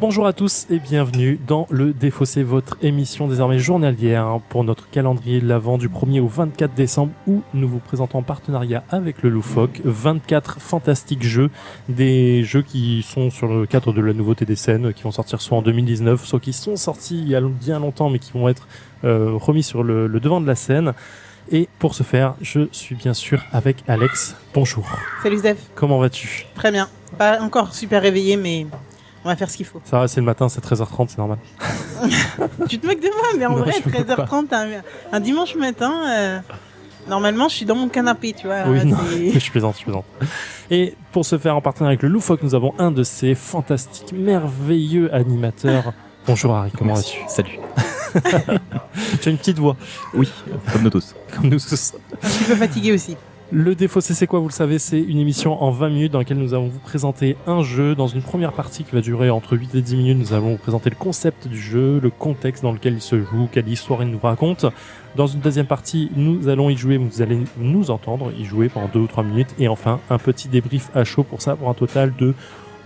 Bonjour à tous et bienvenue dans Le Défaussé, votre émission désormais journalière pour notre calendrier de l'Avent du 1er au 24 décembre où nous vous présentons en partenariat avec le Loufoque 24 fantastiques jeux, des jeux qui sont sur le cadre de la nouveauté des scènes, qui vont sortir soit en 2019, soit qui sont sortis il y a bien longtemps mais qui vont être remis sur le devant de la scène. Et pour ce faire, je suis bien sûr avec Alex. Bonjour. Salut Zef. Comment vas-tu ? Très bien. Pas encore super réveillé, mais on va faire ce qu'il faut. Ça va, c'est le matin, c'est 13h30, c'est normal. Tu te moques de moi, mais en vrai, 13h30, un dimanche matin, normalement, je suis dans mon canapé, tu vois. Oui, non, je plaisante. Et pour ce faire, en partenariat avec le Loufoque, nous avons un de ces fantastiques, merveilleux animateurs. Bonjour Harry, comment vas-tu ? Salut. Tu as une petite voix. Oui, comme nous tous. Comme nous tous. Un petit peu fatigué aussi. Le Défaussé, c'est quoi ? Vous le savez, c'est une émission en 20 minutes dans laquelle nous allons vous présenter un jeu. Dans une première partie qui va durer entre 8 et 10 minutes, nous allons vous présenter le concept du jeu, le contexte dans lequel il se joue, quelle histoire il nous raconte. Dans une deuxième partie, nous allons y jouer, vous allez nous entendre y jouer pendant 2 ou 3 minutes. Et enfin, un petit débrief à chaud pour ça, pour un total de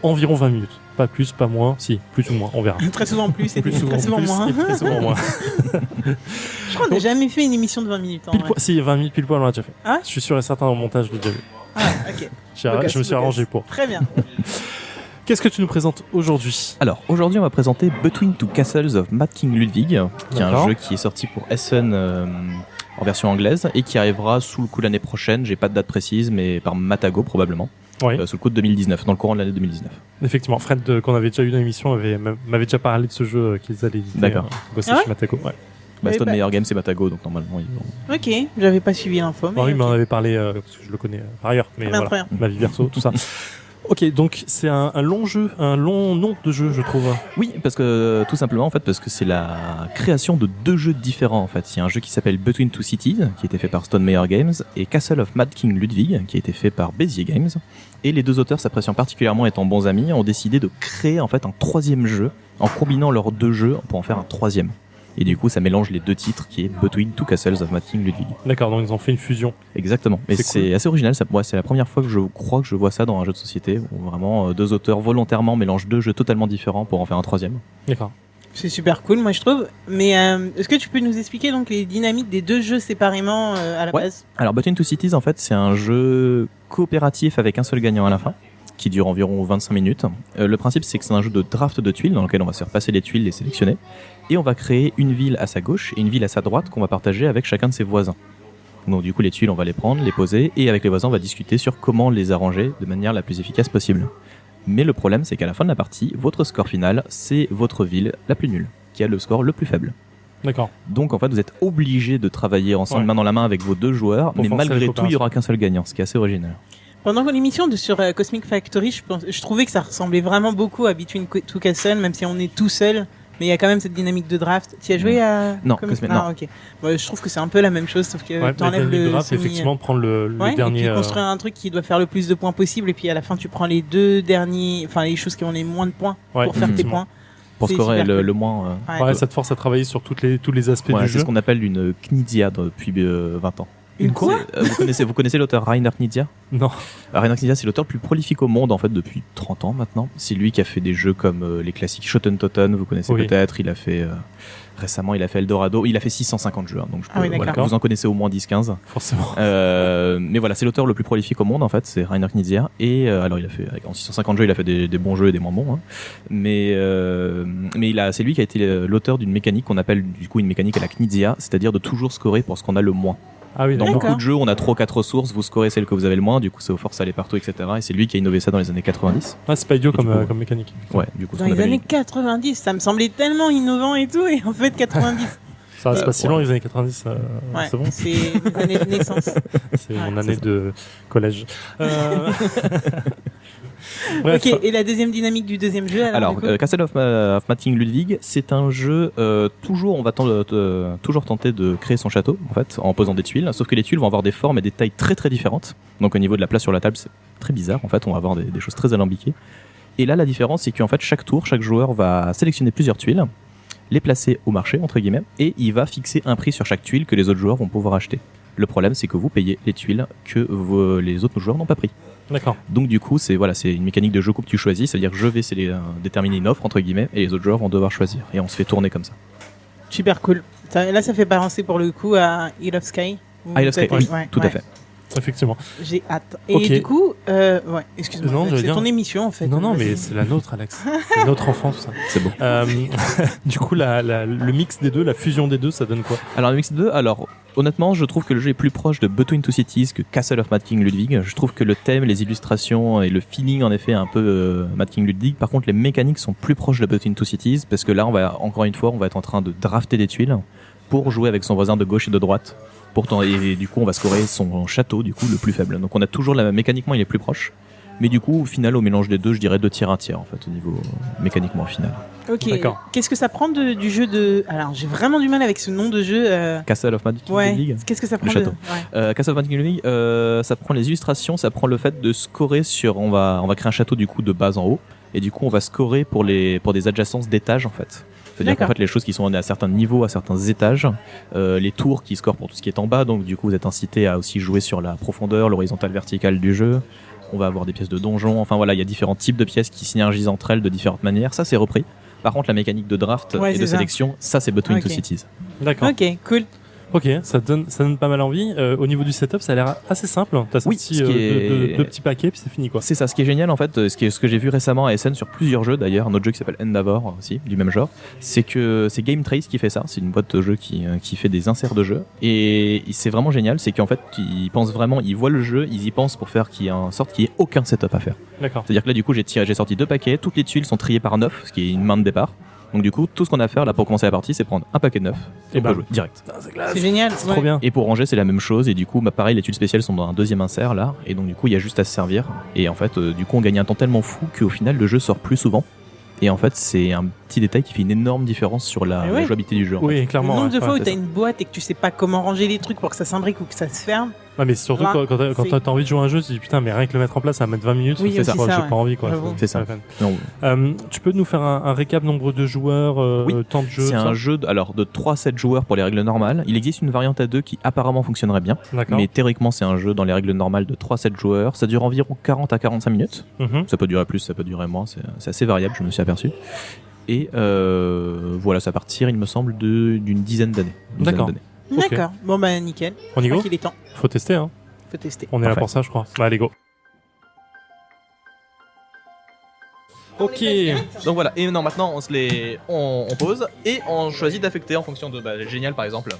environ 20 minutes. Pas plus, pas moins. Si, plus ou moins, on verra. Très souvent plus et Plus très souvent plus moins. et très souvent moins. Je crois qu'on n'a jamais fait une émission de 20 minutes. Si, 20 minutes pile poil, on l'a déjà fait. Ah ouais ? Je suis sûr et certain, au montage, je l'ai déjà vu. Ah, ok. Je me suis arrangé pour. Très bien. Qu'est-ce que tu nous présentes aujourd'hui ? Alors, aujourd'hui, on va présenter Between Two Castles of Mad King Ludwig, qui est un D'accord. jeu qui est sorti pour Essen en version anglaise et qui arrivera sous le coup l'année prochaine. J'ai pas de date précise, mais par Matago probablement. Oui. Sous le coup de 2019, dans le courant de l'année 2019. Effectivement, Fred, qu'on avait déjà eu dans l'émission, m'avait déjà parlé de ce jeu qu'ils allaient éditer. D'accord. Bosser Ah ouais chez Matago. Ouais. Stone bah- Meyer Games, c'est Matago, donc normalement, ils vont... Ok, j'avais pas suivi l'info. Mais Oui, ok. mais on avait parlé, parce que je le connais par ailleurs, mais Très voilà, bien. ma vie perso, tout ça. Ok, donc c'est un long jeu, un long nom de jeu, je trouve. Oui, parce que tout simplement en fait parce que c'est la création de 2 jeux différents en fait. Il y a un jeu qui s'appelle Between Two Cities qui a été fait par Stone Meyer Games et Castle of Mad King Ludwig qui a été fait par Bézier Games. Et les 2 auteurs s'appréciant particulièrement étant bons amis ont décidé de créer en fait un 3e jeu en combinant leurs 2 jeux pour en faire un 3e. Et du coup, ça mélange les 2 titres qui est Between Two Castles of Mad King Ludwig. D'accord, donc ils ont fait une fusion. Exactement. Mais C'est c'est assez original. C'est la première fois que je crois que je vois ça dans un jeu de société où vraiment 2 auteurs volontairement mélangent 2 jeux totalement différents pour en faire un 3e. D'accord. C'est super cool, moi je trouve. Mais est-ce que tu peux nous expliquer donc les dynamiques des 2 jeux séparément à la Ouais. base ? Alors Between Two Cities en fait c'est un jeu coopératif avec un seul gagnant à la fin qui dure environ 25 minutes. Le principe c'est que c'est un jeu de draft de tuiles dans lequel on va se faire passer les tuiles, les sélectionner et on va créer une ville à sa gauche et une ville à sa droite qu'on va partager avec chacun de ses voisins. Donc du coup les tuiles on va les prendre, les poser et avec les voisins on va discuter sur comment les arranger de manière la plus efficace possible. Mais le problème c'est qu'à la fin de la partie, votre score final c'est votre ville la plus nulle qui a le score le plus faible. D'accord. Donc en fait vous êtes obligé de travailler ensemble Ouais. main dans la main avec vos 2 joueurs, Pour mais forcer malgré la tout il y aura qu'un seul gagnant, ce qui est assez original. Pendant l'émission sur Cosmic Factory, je trouvais que ça ressemblait vraiment beaucoup à Between Two Castles, même si on est tout seul. Mais il y a quand même cette dynamique de draft. Tu as joué à Non, Cosmic Cosmic, Ah, ok. Bon, je trouve que c'est un peu la même chose, sauf que Ouais, t'enlèves le le draft, c'est semi- effectivement de prendre le Ouais, dernier. et puis construire un truc qui doit faire le plus de points possible, et puis à la fin tu prends les 2 derniers, enfin les choses qui ont les moins de points Ouais, pour faire tes effectivement. points. Pour C'est scorer super cool. le moins. Ouais. Ouais, ça te force à travailler sur tous les aspects Ouais, du c'est jeu. ce qu'on appelle une Knizia depuis 20 ans. Une quoi ? Vous connaissez l'auteur Rainer Knizia ? Non. Rainer Knizia, c'est l'auteur le plus prolifique au monde en fait depuis 30 ans maintenant. C'est lui qui a fait des jeux comme les classiques Shoten Totten, vous connaissez Oui. peut-être. Il a fait récemment, il a fait Eldorado. Il a fait 650 jeux, hein, donc Ah oui, d'accord. vous en connaissez au moins 10-15. Forcément. Mais voilà, c'est l'auteur le plus prolifique au monde en fait, c'est Rainer Knizia. Et alors il a fait en 650 jeux, il a fait des bons jeux et des moins bons. Hein. Mais c'est lui qui a été l'auteur d'une mécanique qu'on appelle du coup une mécanique à la Knizia, c'est-à-dire de toujours scorer pour ce qu'on a le moins. Ah oui, Dans d'accord. beaucoup de jeux, on a 3 ou 4 ressources, vous scorez celle que vous avez le moins, du coup ça vous force à aller partout, etc. Et c'est lui qui a innové ça dans les années 90. Ah, c'est pas idiot Et du coup, comme mécanique. Ouais, du coup, Dans les années 90, ça me semblait tellement innovant et tout, et en fait 90. Ça reste pas si ouais. long, les années 90. Ouais, C'est bon. c'est les années de naissance. C'est Ouais, mon année c'est ça. de collège. Bref. Ok, et la deuxième dynamique du deuxième jeu alors, du coup Castle of Mad King Ludwig, c'est un jeu toujours, on va toujours tenter de créer son château en fait, en posant des tuiles. Sauf que les tuiles vont avoir des formes et des tailles très très différentes. Donc au niveau de la place sur la table, c'est très bizarre. En fait, on va avoir des choses très alambiquées. Et là, la différence, c'est qu'en fait, chaque tour, chaque joueur va sélectionner plusieurs tuiles, les placer au marché entre guillemets, et il va fixer un prix sur chaque tuile que les autres joueurs vont pouvoir acheter. Le problème, c'est que vous payez les tuiles que les autres joueurs n'ont pas pris. D'accord. Donc du coup, c'est une mécanique de jeu coupe que tu choisis, c'est-à-dire que je vais déterminer une offre entre guillemets et les autres joueurs vont devoir choisir et on se fait tourner comme ça. Super cool. Là, ça fait penser pour le coup à Isle of Sky. Isle of Sky, oui, tout à fait. Effectivement. J'ai hâte. Et Ok. du coup, excuse-moi, Non, Alex, j'allais c'est dire- ton émission en fait. Non, Vas-y. mais c'est la nôtre, Alex. C'est notre enfant, tout ça. C'est bon. Du coup, le mix des deux, la fusion des deux, ça donne quoi? Alors le mix 2, honnêtement, je trouve que le jeu est plus proche de Between Two Cities que Castle of Mad King Ludwig. Je trouve que le thème, les illustrations et le feeling en effet un peu Mad King Ludwig. Par contre, les mécaniques sont plus proches de Between Two Cities parce que là, on va être en train de drafter des tuiles pour jouer avec son voisin de gauche et de droite. Et du coup, on va scorer son château, du coup, le plus faible. Donc on a toujours mécaniquement, il est plus proche. Mais du coup, au final, au mélange des deux, je dirais 2 tiers, 1 tiers en fait, au niveau mécaniquement au final. Ok. D'accord. Qu'est-ce que ça prend du jeu de. Alors, j'ai vraiment du mal avec ce nom de jeu. Castle of Mad King Ouais. Ludwig. Qu'est-ce que ça prend Le château. Ouais. Castle of Mad King Ludwig, ça prend les illustrations, ça prend le fait de scorer sur. On va créer un château du coup de bas en haut, et du coup on va scorer pour des adjacences d'étages en fait. C'est-à-dire qu'en D'accord. fait les choses qui sont à certains niveaux, à certains étages, les tours qui scorent pour tout ce qui est en bas, donc du coup vous êtes incité à aussi jouer sur la profondeur, l'horizontale, verticale du jeu. On va avoir des pièces de donjon, enfin voilà, il y a différents types de pièces qui synergisent entre elles de différentes manières. Ça c'est repris. Par contre la mécanique de draft Ouais, et de c'est ça. sélection, ça c'est Between Two Ok. Cities. D'accord. Ok, cool. Ok, ça donne pas mal envie. Au niveau du setup, ça a l'air assez simple. T'as Oui, sorti ce qui est- deux petits paquets, puis c'est fini, quoi. C'est ça, ce qui est génial en fait, ce que j'ai vu récemment à SN sur plusieurs jeux d'ailleurs, un autre jeu qui s'appelle Endeavor aussi, du même genre, c'est que c'est Game Trace qui fait ça, c'est une boîte de jeu qui fait des inserts de jeux, et c'est vraiment génial, c'est qu'en fait ils pensent vraiment, ils voient le jeu, ils y pensent pour faire qu'il y ait en sorte qu'il n'y ait aucun setup à faire. D'accord. C'est-à-dire que là du coup j'ai sorti 2 paquets, toutes les tuiles sont triées par 9, ce qui est une main de départ. Donc du coup, tout ce qu'on a à faire là pour commencer la partie, c'est prendre un paquet de 9 Et et on peut bam. jouer direct. C'est génial. C'est trop bien. Et pour ranger, c'est la même chose. Et du coup, pareil, les tuiles spéciales sont dans un deuxième insert là. Et donc, du coup, il y a juste à se servir. Et en fait, du coup, on gagne un temps tellement fou qu'au final, le jeu sort plus souvent. Et en fait, c'est un petit détail qui fait une énorme différence sur la ouais. jouabilité du jeu. En fait. Oui, Le clairement. nombre de ouais, fois où ouais, t'as une boîte et que tu sais pas comment ranger les trucs pour que ça s'imbrique ou que ça se ferme. Ouais, mais surtout Là, quand c'est- t'as envie de jouer à un jeu, tu te dis putain, mais rien que le mettre en place, ça va mettre 20 minutes. Oui, c'est aussi ça, ça, j'ai ouais. pas envie, quoi. J'avoue. C'est ça. pas la peine. Non, Tu peux nous faire un récap nombre de joueurs, Oui, temps de jeu c'est tout un ça jeu de 3-7 joueurs pour les règles normales. Il existe une variante à 2 qui apparemment fonctionnerait bien. D'accord. Mais théoriquement, c'est un jeu dans les règles normales de 3-7 joueurs. Ça dure environ 40 à 45 minutes. Mhm. Ça peut durer plus, ça peut durer moins. C'est assez variable, je me suis aperçu. Et voilà, ça partir, il me semble, d'une dizaine d'années. Une dizaine D'accord. d'années. Ok. D'accord. Bon bah nickel. On y Je go crois qu'il est temps. Faut tester, hein. Faut tester. On est là Parfait. pour ça, je crois. Bah, allez, go. Ok. Donc voilà, et non, maintenant on pose et on choisit d'affecter en fonction de génial par exemple.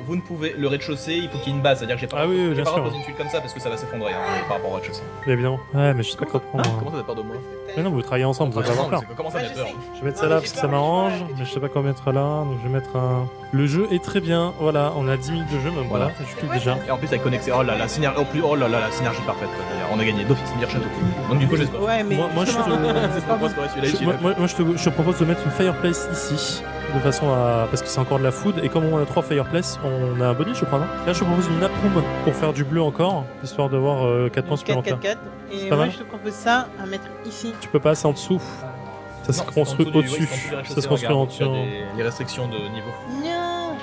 Vous ne pouvez, le rez-de-chaussée, il faut qu'il y ait une base, c'est-à-dire que j'ai pas, Ah oui, oui, j'ai bien pas le droit sûr. de poser une tuile comme ça parce que ça va s'effondrer par rapport au rez-de-chaussée. Évidemment. Ouais, mais je sais pas quoi prendre. Comment ça t'as peur de moi Mais non, vous travaillez ensemble, vous allez avoir peur. Comment ça t'as peur Je vais mettre ça là parce que ça m'arrange, mais je sais pas quoi mettre là, donc je vais mettre un. Le jeu est très bien, voilà, on a 10 minutes de jeu, même voilà, Voilà. je clique déjà. Et en plus avec connecté, oh là là, la synergie parfaite, on a gagné d'office, meilleur château. Donc du coup j'espère. Ouais, mais Moi, je suis- C'est pas moi scorer celui-là ici. je te propose de mettre une fireplace ici, de façon à. Parce que c'est encore de la food, et comme on a 3 fireplaces, on a un bonus, je crois, non? Là, je te propose une naproom pour faire du bleu encore, histoire d'avoir 4 points 4, supplémentaires. 4, 4. Et pas moi, mal. je te propose ça à mettre ici. Tu peux passer en dessous. Ça se construit au-dessus. Ça se construit en dessous. Les restrictions de niveau. Non.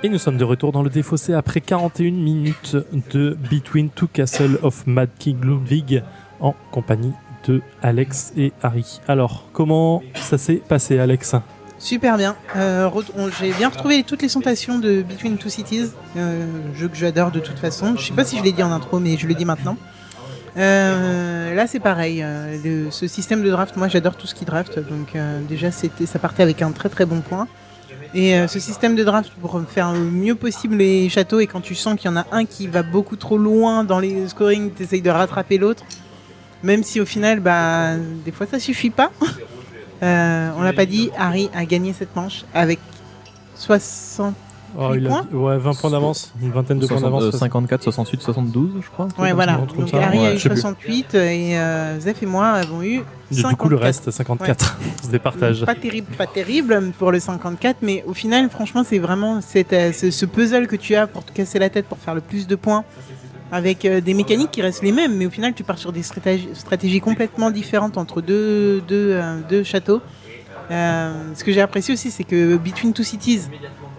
Et nous sommes de retour dans le défaussé après 41 minutes de Between Two Castles of Mad King Ludwig en compagnie de Alex et Harry. Alors, comment ça s'est passé, Alex? Super bien. J'ai bien retrouvé toutes les sensations de Between Two Cities, jeu que j'adore de toute façon. Je sais pas si je l'ai dit en intro, mais je le dis maintenant. Là, c'est pareil. Ce système de draft, moi, j'adore tout ce qui draft. Donc, déjà, ça partait avec un très très bon point. Et ce système de draft pour faire le mieux possible les châteaux, et quand tu sens qu'il y en a un qui va beaucoup trop loin dans les scoring, tu essayes de rattraper l'autre. Même si au final, des fois, ça suffit pas. On l'a pas dit, Harry a gagné cette manche avec 60. Oh, il a points 20 points d'avance, une vingtaine de points d'avance. 54, 68, 72, je crois. Ouais, voilà. un truc comme Donc ça. Harry Ouais, a eu je sais plus. 68 et Zef et moi avons eu 54. Du coup, le reste, 54. On se départage. Pas terrible pour le 54, mais au final, franchement, c'est vraiment ce puzzle que tu as pour te casser la tête pour faire le plus de points, avec des mécaniques qui restent les mêmes, mais au final, tu pars sur des stratégies complètement différentes entre deux châteaux. Ce que j'ai apprécié aussi, c'est que Between Two Cities,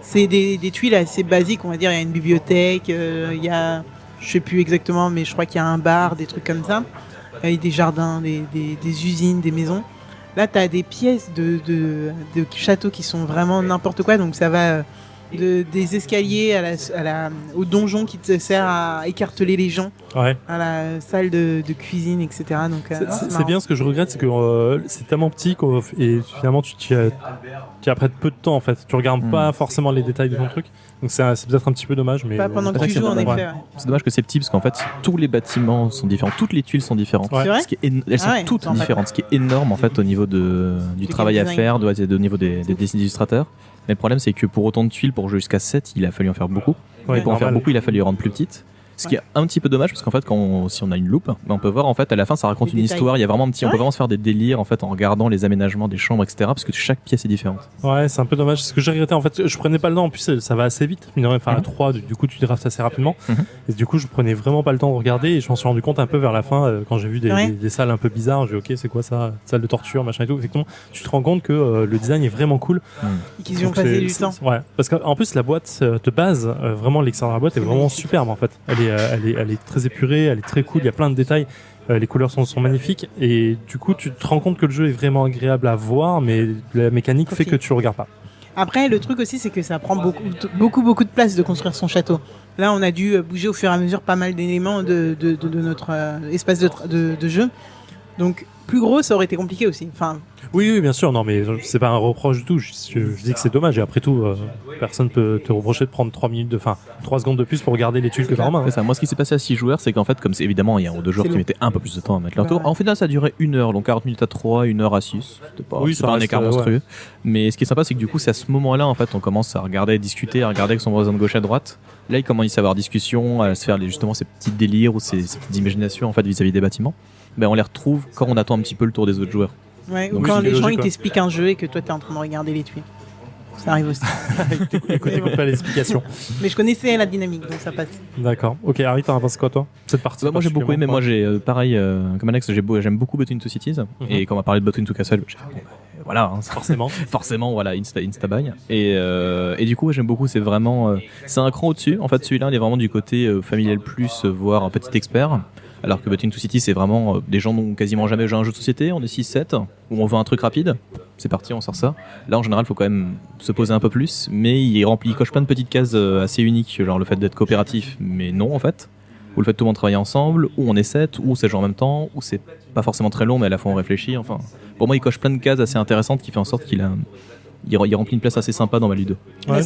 c'est des tuiles assez basiques, on va dire. Il y a une bibliothèque, il y a, je sais plus exactement, mais je crois qu'il y a un bar, des trucs comme ça. Il y a des jardins, des usines, des maisons. Là, tu as des pièces de châteaux qui sont vraiment n'importe quoi, donc ça va des escaliers au donjon qui te sert à écarteler les gens, à la salle de cuisine, etc. Donc, c'est bien. Ce que je regrette, c'est que c'est tellement petit et finalement tu apprêtes peu de temps en fait. Tu regardes pas forcément les détails de ton truc, donc c'est peut-être un petit peu dommage. Mais pas pendant que tu joues en effet. Ouais. C'est dommage que c'est petit parce qu'en fait tous les bâtiments sont différents, toutes les tuiles sont différentes. C'est vrai. Elles sont toutes différentes, ce qui est énorme en fait au niveau du travail à faire, au niveau des illustrateurs. Mais le problème, c'est que pour autant de tuiles, pour jouer jusqu'à 7, il a fallu en faire beaucoup. Et pour en faire beaucoup, il a fallu les rendre plus petites. Ce qui est un petit peu dommage, parce qu'en fait, si on a une loupe, on peut voir, en fait, à la fin, ça raconte une histoire. Il y a vraiment on peut vraiment se faire des délires, en fait, en regardant les aménagements des chambres, etc., parce que chaque pièce est différente. Ouais, c'est un peu dommage. Ce que j'ai regretté, en fait, je prenais pas le temps. En plus, ça va assez vite. À 3, du coup, tu draftes assez rapidement. Et du coup, je prenais vraiment pas le temps de regarder, et je m'en suis rendu compte un peu vers la fin, quand j'ai vu des salles un peu bizarres. J'ai dit, ok, c'est quoi ça? Salle de torture, machin et tout. Effectivement, tu te rends compte que le design est vraiment cool. Et qu'ils y ont passé du temps. Ouais. Parce qu'en plus, la boîte de base, vraiment, l'extérieur de la boîte est vraiment superbe, en fait. Elle est très épurée, elle est très cool, il y a plein de détails, les couleurs sont magnifiques, et du coup tu te rends compte que le jeu est vraiment agréable à voir, mais la mécanique fait que tu regardes pas. Après, le truc aussi, c'est que ça prend beaucoup de place de construire son château. Là, on a dû bouger au fur et à mesure pas mal d'éléments de notre espace de jeu, donc plus gros, ça aurait été compliqué aussi. Enfin, oui, bien sûr, non, mais c'est pas un reproche du tout. Je dis que c'est dommage, et après tout, personne peut te reprocher de prendre 3 secondes de plus pour regarder les tuiles que t'as en main. C'est ça. Moi, ce qui s'est passé à 6 joueurs, c'est qu'en fait, comme évidemment, il y a 2 joueurs qui mettaient un peu plus de temps à mettre leur tour. En final, ça a duré 1 heure, donc 40 minutes à 3, 1 heure à 6. C'était pas un écart monstrueux. Mais ce qui est sympa, c'est que du coup, c'est à ce moment-là, en fait, on commence à discuter, à regarder avec son voisin de gauche à droite. Là, il commence à avoir discussion, à se faire justement ces petits délires ou ces petites imaginations, en fait, vis-à-vis des bâtiments. Ben, on les retrouve quand on attend un petit peu le tour des autres joueurs. Ouais, ou quand les gens ils t'expliquent un jeu et que toi t'es en train de regarder les tuiles. Ça arrive aussi. Écoute pas l'explication. Mais je connaissais la dynamique, donc ça passe. D'accord. Ok, Harry, t'en as pensé quoi toi? Cette partie. Moi j'ai beaucoup aimé. Moi j'ai pareil comme Alex, j'aime beaucoup Between Two Cities. Et quand on m'a parlé de Between Two Castles, j'ai fait voilà, forcément, voilà, insta buy. Et du coup, j'aime beaucoup. C'est vraiment, c'est un cran au-dessus. En fait, celui-là, il est vraiment du côté familial plus, voire un petit expert. Alors que Between Two Cities, c'est vraiment des gens n'ont quasiment jamais joué à un jeu de société. On est 6-7, où on veut un truc rapide. C'est parti, on sort ça. Là, en général, il faut quand même se poser un peu plus. Mais il coche plein de petites cases assez uniques, genre le fait d'être coopératif, mais non en fait. Ou le fait de tout le monde travailler ensemble, ou on est 7, ou c'est joué en même temps, ou c'est pas forcément très long, mais à la fois on réfléchit. Enfin, pour moi, il coche plein de cases assez intéressantes qui fait en sorte qu'il remplit une place assez sympa dans ma ludo. Ouais.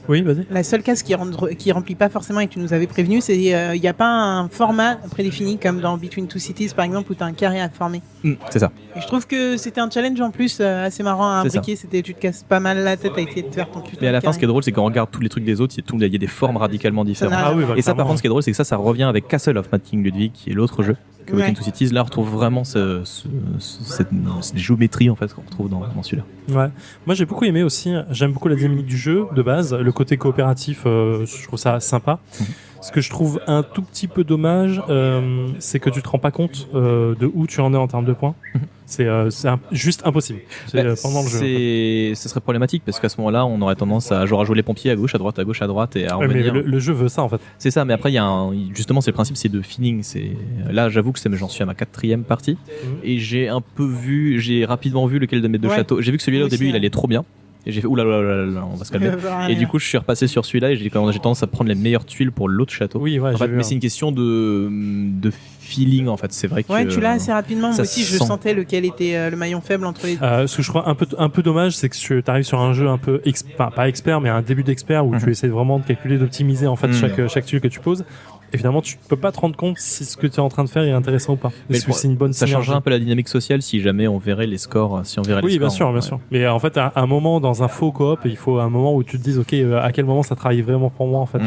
Oui, vas-y. La seule case qui remplit pas forcément et que tu nous avais prévenu, c'est il n'y a pas un format prédéfini comme dans Between Two Cities par exemple où tu as un carré à former. C'est ça. Et je trouve que c'était un challenge en plus assez marrant à imbriquer. C'était tu te casses pas mal la tête à essayer de faire ton putain. Mais à la fin, ce qui est drôle, c'est quand on regarde tous les trucs des autres, il y a des formes radicalement différentes. Et ça, par contre, ce qui est drôle, c'est que ça revient avec Castle of Mad King Ludwig, qui est l'autre jeu. Que Between Two Cities, là, on retrouve vraiment cette géométrie en fait qu'on retrouve dans celui-là. Ouais. Moi, j'ai beaucoup aimé aussi. J'aime beaucoup la dynamique du jeu de base, le côté coopératif. Je trouve ça sympa. Ce que je trouve un tout petit peu dommage, c'est que tu te rends pas compte de où tu en es en termes de points. C'est juste impossible. Pendant le jeu. Ce serait problématique parce qu'à ce moment-là, on aurait tendance à jouer les pompiers à gauche, à droite, et à revenir. Mais le jeu veut ça en fait. C'est ça, mais après justement, c'est le principe, c'est de feeling. Là, j'avoue que j'en suis à ma 4e partie et j'ai rapidement vu lequel de mes 2 châteaux. J'ai vu que celui-là au début, il allait trop bien. Et j'ai fait oulala, on va se calmer. Et du coup, je suis repassé sur celui-là et j'ai tendance à prendre les meilleures tuiles pour l'autre château. Oui, ouais, en fait, mais c'est une question de feeling en fait. C'est vrai que. Ouais, tu l'as assez rapidement. Moi aussi, je sentais lequel était le maillon faible entre les deux. Ce que je crois un peu dommage, c'est que tu arrives sur un jeu un peu pas expert, mais un début d'expert où tu essaies vraiment de calculer, d'optimiser en fait chaque tuile que tu poses. Évidemment, tu peux pas te rendre compte si ce que tu es en train de faire est intéressant ou pas. Est-ce que c'est une bonne ça changerait un peu la dynamique sociale si jamais on verrait les scores, les scores. Oui, bien sûr. Mais en fait, à un moment, dans un faux coop, il faut un moment où tu te dises, ok, à quel moment ça travaille vraiment pour moi, en fait.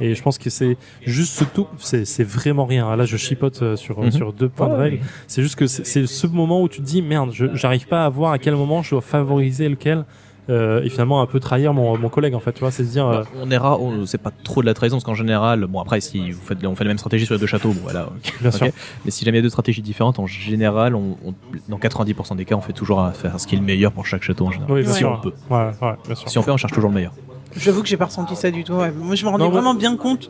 Et je pense que c'est juste ce tout, c'est vraiment rien. Là, je chipote sur 2 points de règle. C'est juste que c'est ce moment où tu te dis, merde, j'arrive pas à voir à quel moment je dois favoriser lequel. et finalement un peu trahir mon collègue en fait, tu vois, c'est se dire C'est pas trop de la trahison parce qu'en général, bon après si on fait la même stratégie sur les deux châteaux, bon voilà, bien sûr. Mais si jamais il y a deux stratégies différentes, en général, dans 90% des cas, on fait toujours à faire ce qui est le meilleur pour chaque château en général. Oui, bien si sûr. on peut. Ouais, bien sûr. Si on fait, on cherche toujours le meilleur. J'avoue que j'ai pas ressenti ça du tout. Ouais. Moi, je me rendais vraiment bien compte.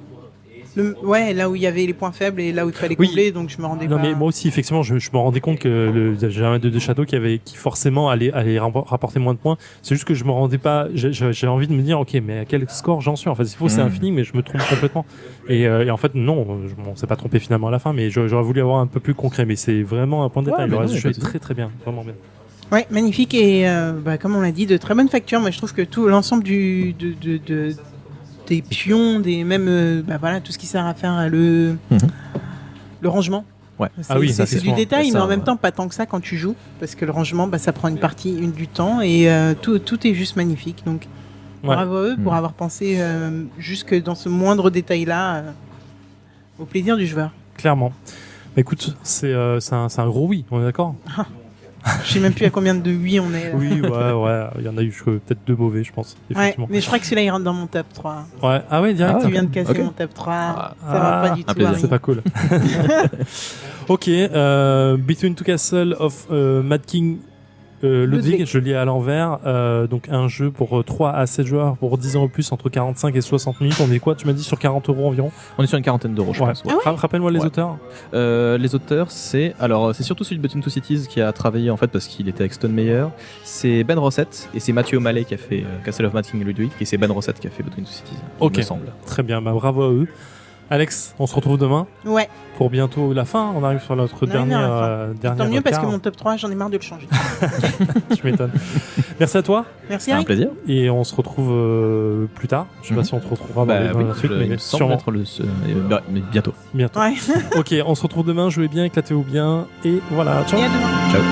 Là où il y avait les points faibles et là où il fallait combler, donc je me rendais pas. Non, mais moi aussi, effectivement, je me rendais compte que j'avais un de deux châteaux qui forcément allait rapporter moins de points. C'est juste que je me rendais pas. J'ai envie de me dire, ok, mais à quel score j'en suis? En fait, il faut c'est infini, mais je me trompe complètement. Et en fait, non, on s'est pas trompé finalement à la fin, mais j'aurais voulu avoir un peu plus concret. Mais c'est vraiment un point de détail. Le reste du jeu est très très bien, vraiment bien. Ouais, magnifique et comme on l'a dit, de très bonne facture. Moi, je trouve que tout l'ensemble des pions, tout ce qui sert à faire le rangement. Ouais. C'est du détail, mais en même temps pas tant que ça quand tu joues, parce que le rangement, ça prend une partie du temps et tout est juste magnifique. Donc bravo à eux pour avoir pensé jusque dans ce moindre détail-là au plaisir du joueur. Clairement. Mais écoute, c'est un gros oui, on est d'accord? Je sais même plus à combien de oui on est. Oui, ouais, il y en a eu peut-être 2 mauvais, je pense. Ouais, mais je crois que celui-là il rentre dans mon top 3. Ouais, ah ouais, direct. Tu viens de casser mon top 3. Ça va pas du tout. C'est pas cool. Ok, Between Two Castles of Mad King Ludwig, je lis à l'envers. Donc un jeu pour 3 à 7 joueurs pour 10 ans au plus, entre 45 et 60 minutes. On est quoi? Tu m'as dit sur 40 € environ? On est sur une quarantaine d'euros, je pense. Ouais. Ah ouais. Rappelle-moi les auteurs. Les auteurs, c'est surtout celui de Between Two Cities qui a travaillé en fait parce qu'il était avec Stone Meyer. C'est Ben Rossett et c'est Mathieu O'Malley qui a fait Castle of Mad King Ludwig et c'est Ben Rossett qui a fait Between Two Cities. Ok, il me semble. très bien, bravo à eux. Alex, on se retrouve demain. Ouais. Pour bientôt la fin. On arrive sur notre dernière. Tant mieux parce que mon top 3, j'en ai marre de le changer. Tu m'étonnes. Merci à toi. Merci. C'est un plaisir. Et on se retrouve plus tard. Je sais pas si on te retrouvera dans la suite, mais sûrement. Mais bientôt. Bientôt. Ouais. Ok, on se retrouve demain. Jouez bien, éclatez-vous bien. Et voilà. Ciao. Et à demain. Ciao.